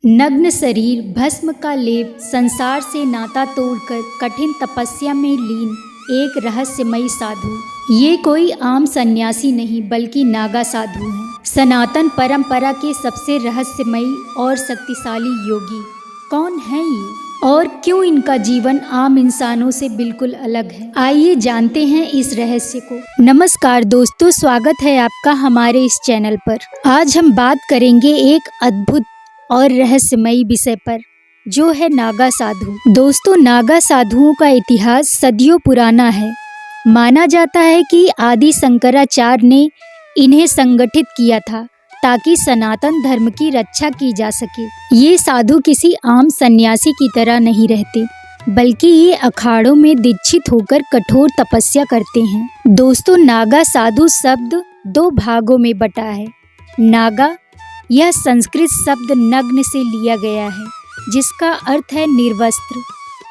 नग्न शरीर, भस्म का लेप, संसार से नाता तोड़कर कठिन तपस्या में लीन एक रहस्यमयी साधु। ये कोई आम सन्यासी नहीं बल्कि नागा साधु हैं, सनातन परंपरा के सबसे रहस्यमयी और शक्तिशाली योगी। कौन है ये और क्यों इनका जीवन आम इंसानों से बिल्कुल अलग है? आइए जानते हैं इस रहस्य को। नमस्कार दोस्तों, स्वागत है आपका हमारे इस चैनल पर। आज हम बात करेंगे एक अद्भुत और रहस्यमयी विषय पर, जो है नागा साधु। दोस्तों, नागा साधुओं का इतिहास सदियों पुराना है। माना जाता है कि आदि शंकराचार्य ने इन्हें संगठित किया था ताकि सनातन धर्म की रक्षा की जा सके। ये साधु किसी आम सन्यासी की तरह नहीं रहते, बल्कि ये अखाड़ों में दीक्षित होकर कठोर तपस्या करते हैं। दोस्तों, नागा साधु शब्द दो भागों में बटा है। नागा, यह संस्कृत शब्द नग्न से लिया गया है, जिसका अर्थ है निर्वस्त्र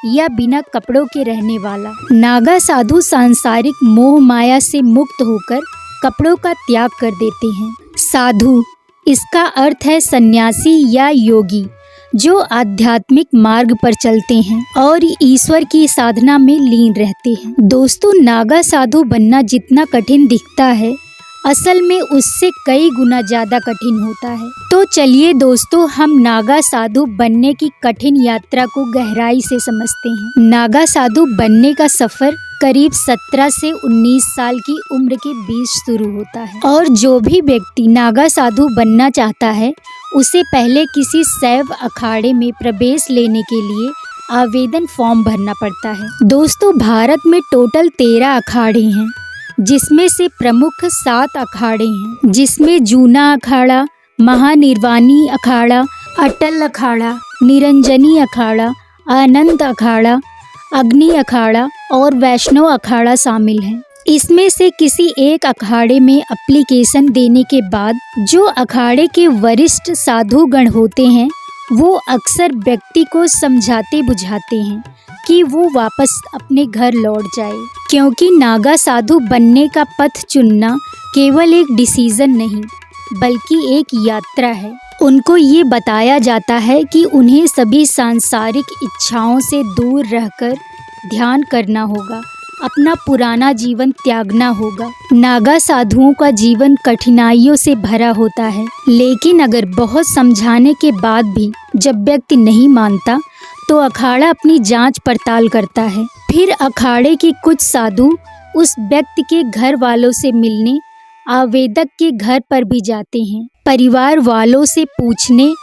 या बिना कपड़ों के रहने वाला। नागा साधु सांसारिक मोह माया से मुक्त होकर कपड़ों का त्याग कर देते हैं। साधु, इसका अर्थ है सन्यासी या योगी, जो आध्यात्मिक मार्ग पर चलते हैं और ईश्वर की साधना में लीन रहते हैं। दोस्तों, नागा साधु बनना जितना कठिन दिखता है, असल में उससे कई गुना ज्यादा कठिन होता है। तो चलिए दोस्तों, हम नागा साधु बनने की कठिन यात्रा को गहराई से समझते हैं। नागा साधु बनने का सफर करीब 17 से 19 साल की उम्र के बीच शुरू होता है, और जो भी व्यक्ति नागा साधु बनना चाहता है, उसे पहले किसी शैव अखाड़े में प्रवेश लेने के लिए आवेदन फॉर्म भरना पड़ता है। दोस्तों, भारत में टोटल 13 अखाड़े हैं, जिसमें से प्रमुख 7 अखाड़े हैं, जिसमें जूना अखाड़ा, महानिर्वाणी अखाड़ा, अटल अखाड़ा, निरंजनी अखाड़ा, आनंद अखाड़ा, अग्नि अखाड़ा और वैष्णव अखाड़ा शामिल हैं। इसमें से किसी एक अखाड़े में एप्लीकेशन देने के बाद जो अखाड़े के वरिष्ठ साधुगण होते हैं, वो अक्सर व्यक्ति को समझाते बुझाते हैं कि वो वापस अपने घर लौट जाए, क्योंकि नागा साधु बनने का पथ चुनना केवल एक डिसीजन नहीं बल्कि एक यात्रा है। उनको ये बताया जाता है कि उन्हें सभी सांसारिक इच्छाओं से दूर रहकर ध्यान करना होगा, अपना पुराना जीवन त्यागना होगा। नागा साधुओं का जीवन कठिनाइयों से भरा होता है, लेकिन अगर बहुत समझाने के बाद भी जब व्यक्ति नहीं मानता, तो अखाड़ा अपनी जांच पड़ताल करता है। फिर अखाड़े के कुछ साधु उस व्यक्ति के घर वालों से मिलने आवेदक के घर पर भी जाते हैं, परिवार वालों से पूछने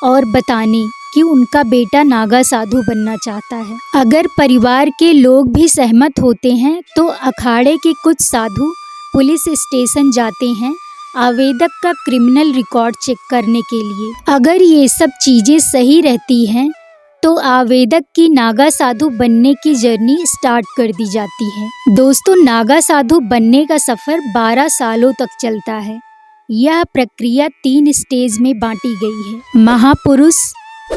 और बताने कि उनका बेटा नागा साधु बनना चाहता है। अगर परिवार के लोग भी सहमत होते हैं, तो अखाड़े के कुछ साधु पुलिस स्टेशन जाते हैं आवेदक का क्रिमिनल रिकॉर्ड चेक करने के लिए। अगर ये सब चीजें सही रहती हैं, तो आवेदक की नागा साधु बनने की जर्नी स्टार्ट कर दी जाती है। दोस्तों, नागा साधु बनने का सफर 12 सालों तक चलता है। यह प्रक्रिया 3 स्टेज में बांटी गई है: महापुरुष,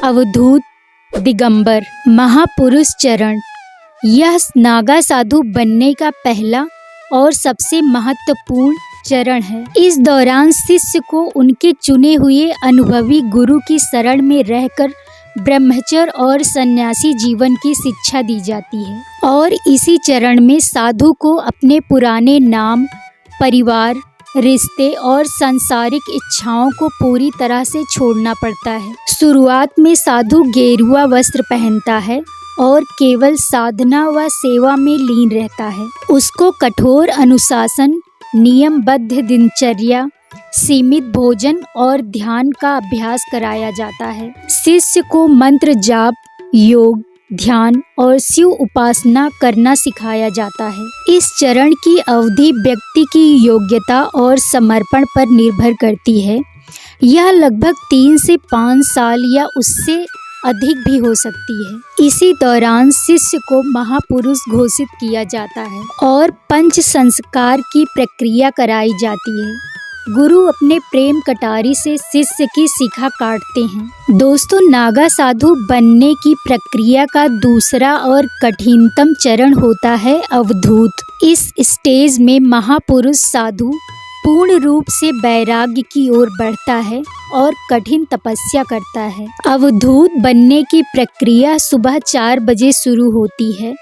अवधूत, दिगंबर। महापुरुष चरण, यह नागा साधु बनने का पहला और सबसे महत्वपूर्ण चरण है। इस दौरान शिष्य को उनके चुने हुए अनुभवी गुरु की शरण में रहकर ब्रह्मचर्य और सन्यासी जीवन की शिक्षा दी जाती है, और इसी चरण में साधु को अपने पुराने नाम, परिवार, रिश्ते और सांसारिक इच्छाओं को पूरी तरह से छोड़ना पड़ता है। शुरुआत में साधु गेरुआ वस्त्र पहनता है और केवल साधना व सेवा में लीन रहता है। उसको कठोर अनुशासन, नियमबद्ध दिनचर्या, सीमित भोजन और ध्यान का अभ्यास कराया जाता है। शिष्य को मंत्र जाप, योग, ध्यान और शिव उपासना करना सिखाया जाता है। इस चरण की अवधि व्यक्ति की योग्यता और समर्पण पर निर्भर करती है। यह लगभग 3 से 5 साल या उससे अधिक भी हो सकती है। इसी दौरान शिष्य को महापुरुष घोषित किया जाता है और पंच संस्कार की प्रक्रिया कराई जाती है। गुरु अपने प्रेम कटारी से शिष्य की शिखा काटते हैं। दोस्तों, नागा साधु बनने की प्रक्रिया का दूसरा और कठिनतम चरण होता है अवधूत। इस स्टेज में महापुरुष साधु पूर्ण रूप से वैराग्य की ओर बढ़ता है और कठिन तपस्या करता है। अवधूत बनने की प्रक्रिया सुबह 4 बजे शुरू होती है।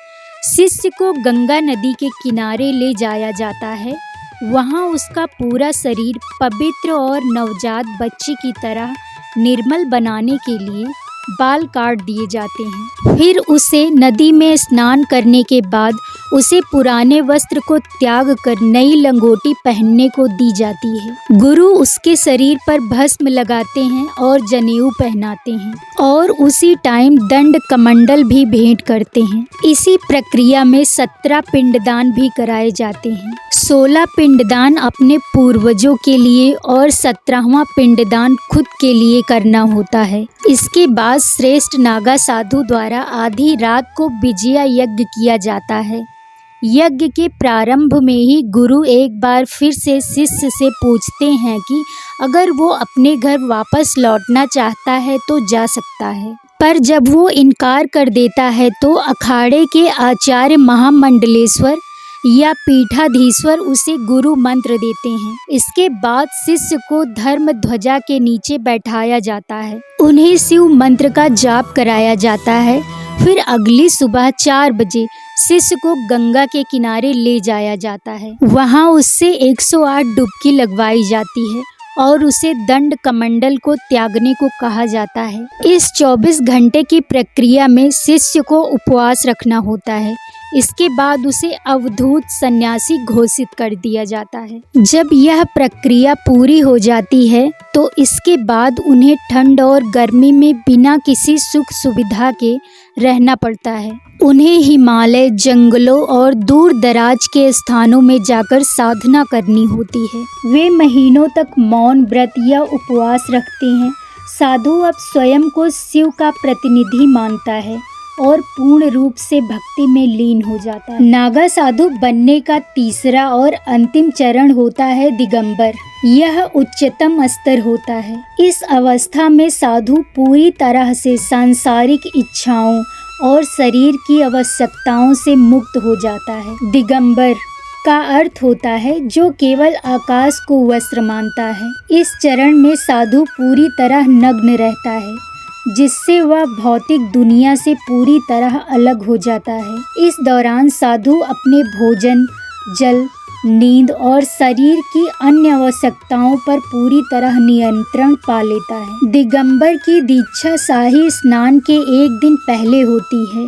शिष्य को गंगा नदी के किनारे ले जाया जाता है। वहाँ उसका पूरा शरीर पवित्र और नवजात बच्चे की तरह निर्मल बनाने के लिए बाल काट दिए जाते हैं। फिर उसे नदी में स्नान करने के बाद उसे पुराने वस्त्र को त्याग कर नई लंगोटी पहनने को दी जाती है। गुरु उसके शरीर पर भस्म लगाते हैं और जनेऊ पहनाते हैं और उसी टाइम दंड कमंडल भी भेंट करते हैं। इसी प्रक्रिया में 17 पिंडदान भी कराए जाते हैं। 16 पिंडदान अपने पूर्वजों के लिए और 17वां पिंडदान खुद के लिए करना होता है। इसके बाद श्रेष्ठ नागा साधु द्वारा आधी रात को विजया यज्ञ किया जाता है। यज्ञ के प्रारंभ में ही गुरु एक बार फिर से शिष्य से पूछते हैं कि अगर वो अपने घर वापस लौटना चाहता है तो जा सकता है, पर जब वो इनकार कर देता है तो अखाड़े के आचार्य महामंडलेश्वर या पीठाधीश्वर उसे गुरु मंत्र देते हैं। इसके बाद शिष्य को धर्म ध्वजा के नीचे बैठाया जाता है। उन्हें शिव मंत्र का जाप कराया जाता है। फिर अगली सुबह 4 बजे शिष्य को गंगा के किनारे ले जाया जाता है। वहाँ उससे 108 डुबकी लगवाई जाती है और उसे दंड कमंडल को त्यागने को कहा जाता है। इस 24 घंटे की प्रक्रिया में शिष्य को उपवास रखना होता है। इसके बाद उसे अवधूत सन्यासी घोषित कर दिया जाता है। जब यह प्रक्रिया पूरी हो जाती है तो इसके बाद उन्हें ठंड और गर्मी में बिना किसी सुख सुविधा के रहना पड़ता है। उन्हें हिमालय, जंगलों और दूर दराज के स्थानों में जाकर साधना करनी होती है। वे महीनों तक मौन व्रत या उपवास रखते हैं। साधु अब स्वयं को शिव का प्रतिनिधि मानता है और पूर्ण रूप से भक्ति में लीन हो जाता है। नागा साधु बनने का तीसरा और अंतिम चरण होता है दिगंबर। यह उच्चतम स्तर होता है। इस अवस्था में साधु पूरी तरह से सांसारिक इच्छाओं और शरीर की आवश्यकताओं से मुक्त हो जाता है। दिगंबर का अर्थ होता है जो केवल आकाश को वस्त्र मानता है। इस चरण में साधु पूरी तरह नग्न रहता है, जिससे वह भौतिक दुनिया से पूरी तरह अलग हो जाता है। इस दौरान साधु अपने भोजन, जल, नींद और शरीर की अन्य आवश्यकताओं पर पूरी तरह नियंत्रण पा लेता है। दिगंबर की दीक्षा शाही स्नान के एक दिन पहले होती है।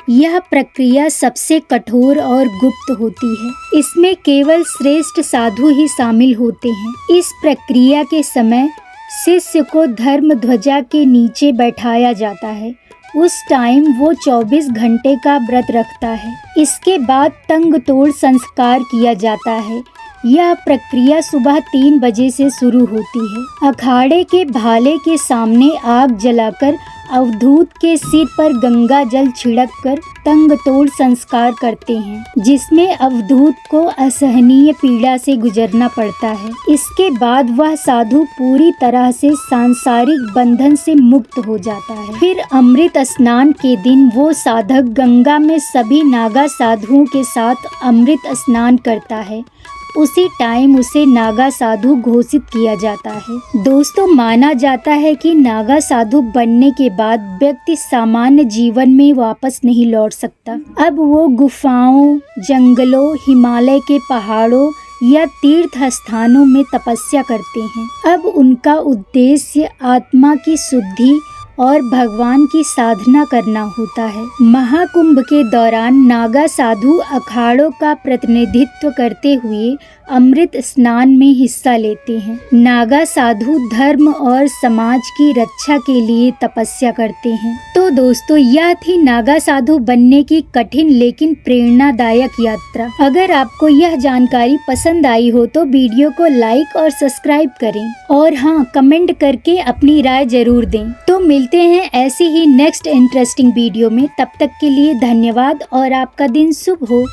यह प्रक्रिया सबसे कठोर और गुप्त होती है। इसमें केवल श्रेष्ठ साधु ही शामिल होते हैं। इस प्रक्रिया के समय शिष्य को धर्म ध्वजा के नीचे बैठाया जाता है। उस टाइम वो 24 घंटे का व्रत रखता है। इसके बाद तंग तोड़ संस्कार किया जाता है। यह प्रक्रिया सुबह 3 बजे से शुरू होती है। अखाड़े के भाले के सामने आग जलाकर अवधूत के सिर पर गंगा जल छिड़ककर तंग तोड़ संस्कार करते हैं, जिसमें अवधूत को असहनीय पीड़ा से गुजरना पड़ता है। इसके बाद वह साधु पूरी तरह से सांसारिक बंधन से मुक्त हो जाता है। फिर अमृत स्नान के दिन वो साधक गंगा में सभी नागा साधुओं के साथ अमृत स्नान करता है। उसी टाइम उसे नागा साधु घोषित किया जाता है। दोस्तों, माना जाता है कि नागा साधु बनने के बाद व्यक्ति सामान्य जीवन में वापस नहीं लौट सकता। अब वो गुफाओं, जंगलों, हिमालय के पहाड़ों या तीर्थ स्थानों में तपस्या करते हैं। अब उनका उद्देश्य आत्मा की शुद्धि और भगवान की साधना करना होता है। महाकुंभ के दौरान नागा साधु अखाड़ों का प्रतिनिधित्व करते हुए अमृत स्नान में हिस्सा लेते हैं। नागा साधु धर्म और समाज की रक्षा के लिए तपस्या करते हैं। तो दोस्तों, यह थी नागा साधु बनने की कठिन लेकिन प्रेरणादायक यात्रा। अगर आपको यह जानकारी पसंद आई हो तो वीडियो को लाइक और सब्सक्राइब करें और हाँ, कमेंट करके अपनी राय जरूर दें। तो मिलते हैं ऐसी ही नेक्स्ट इंटरेस्टिंग वीडियो में। तब तक के लिए धन्यवाद और आपका दिन शुभ हो।